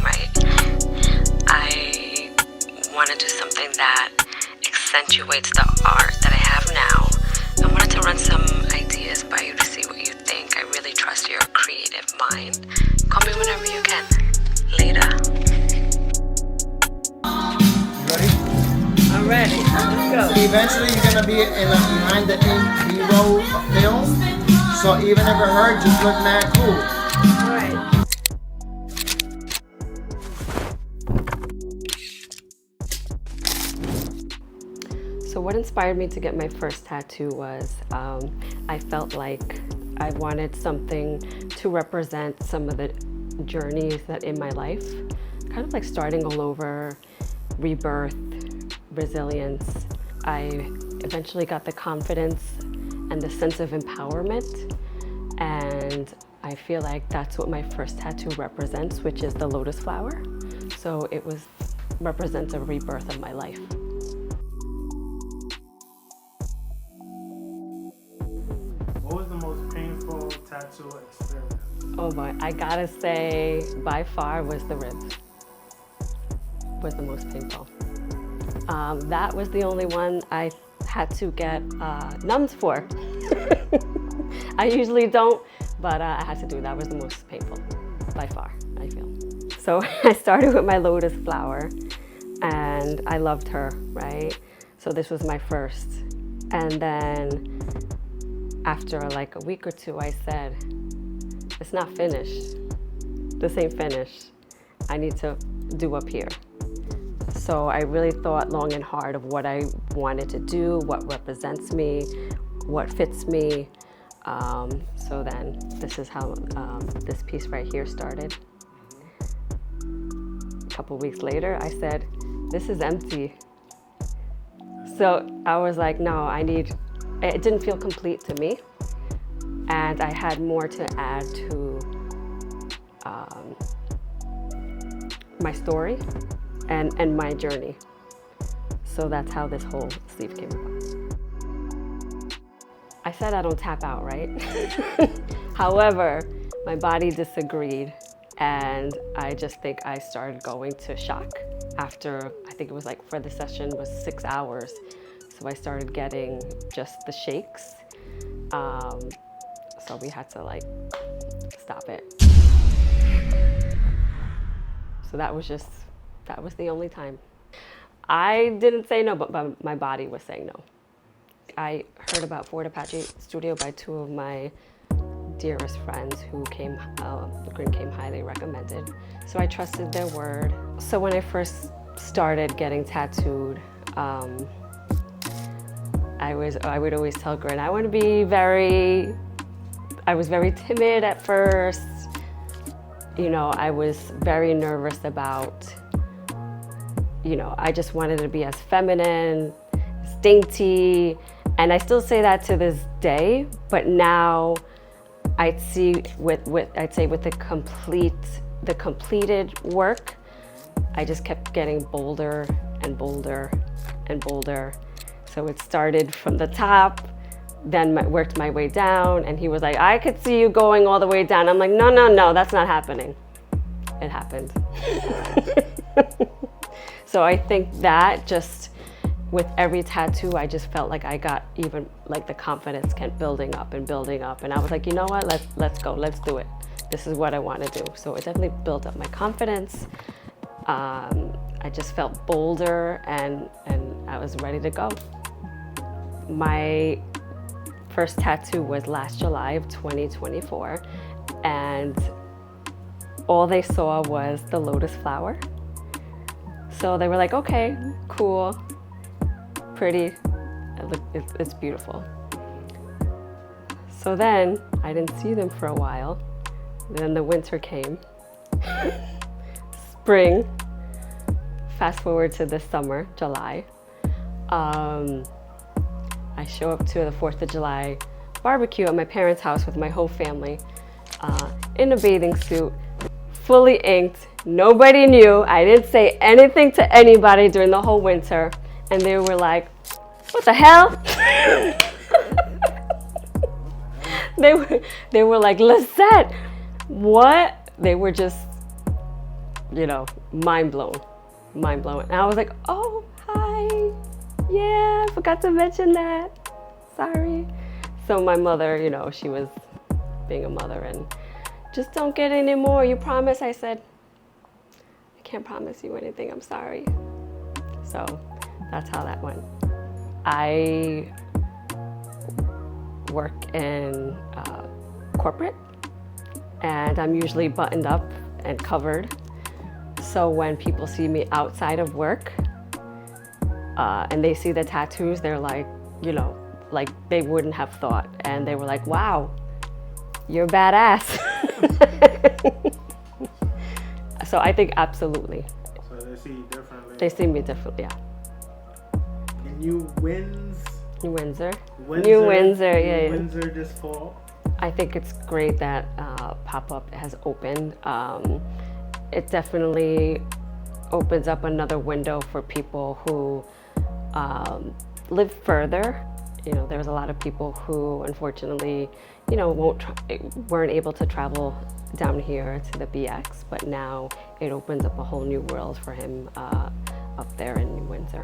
right? I want to do something that accentuates the art that I have now. I wanted to run some ideas by you to see what you think. I really trust your creative mind. Call me whenever you can. Later. You ready? I'm ready. Let's go. So eventually you're gonna be in a behind the B-roll film. So even if it hurt, just look mad cool. All right. So what inspired me to get my first tattoo was I felt like I wanted something to represent some of the journeys that in my life, kind of like starting all over, rebirth, resilience. I eventually got the confidence and the sense of empowerment, and I feel like that's what my first tattoo represents, which is the lotus flower. So it represents a rebirth of my life. What was the most painful tattoo experience? Oh boy, I gotta say, by far was the ribs. Was the most painful. That was the only one I had to get numbs for. I usually don't, but I had to do that. Was the most painful, by far, I feel. So I started with my lotus flower, and I loved her, right? So this was my first. And then after like a week or two, I said, it's not finished. This ain't finished. I need to do up here. So I really thought long and hard of what I wanted to do, what represents me, what fits me. So then this is how this piece right here started. A couple weeks later, I said, this is empty. So I was like, no, it didn't feel complete to me. And I had more to add to my story and my journey. So that's how this whole sleeve came about. I said I don't tap out, right? However, my body disagreed, and I just think I started going to shock after, I think it was like, for the session was 6 hours. So I started getting just the shakes. So we had to like stop it. So that was the only time. I didn't say no, but my body was saying no. I heard about Fort Apache Studio by two of my dearest friends who came highly recommended. So I trusted their word. So when I first started getting tattooed, I would always tell Grin, I want to be I was very timid at first. You know, I was very nervous about, I just wanted to be as feminine, as dainty, and I still say that to this day, but now I'd see with the completed work, I just kept getting bolder and bolder and bolder. So it started from the top, then worked my way down, and he was like, I could see you going all the way down. I'm like, no, that's not happening. It happened. So I think that just with every tattoo, I just felt like I got even like the confidence kept building up. And I was like, you know what, let's go, let's do it. This is what I want to do. So it definitely built up my confidence. I just felt bolder and I was ready to go. My first tattoo was last July of 2024, and all they saw was the lotus flower. So they were like, okay, cool, pretty, it's beautiful. So then I didn't see them for a while. Then the winter came, spring, fast forward to this summer, July. I show up to the 4th of July barbecue at my parents' house with my whole family in a bathing suit, fully inked. Nobody knew. I didn't say anything to anybody during the whole winter. And they were like, what the hell? They were like, Lisette, what? They were just mind blown. And I was like, oh, hi. Yeah, I forgot to mention that. Sorry. So my mother, she was being a mother and just don't get any more. You promise? I said, I can't promise you anything. I'm sorry. So that's how that went. I work in corporate, and I'm usually buttoned up and covered. So when people see me outside of work and they see the tattoos, they're like, like they wouldn't have thought. And they were like, wow, you're badass. So I think absolutely. So they see you differently. They see me differently, yeah. New Windsor. New Windsor, yeah. Windsor this fall. I think it's great that Pop-Up has opened. It definitely opens up another window for people who live further. There's a lot of people who unfortunately, weren't able to travel down here to the BX, but now it opens up a whole new world for him up there in New Windsor.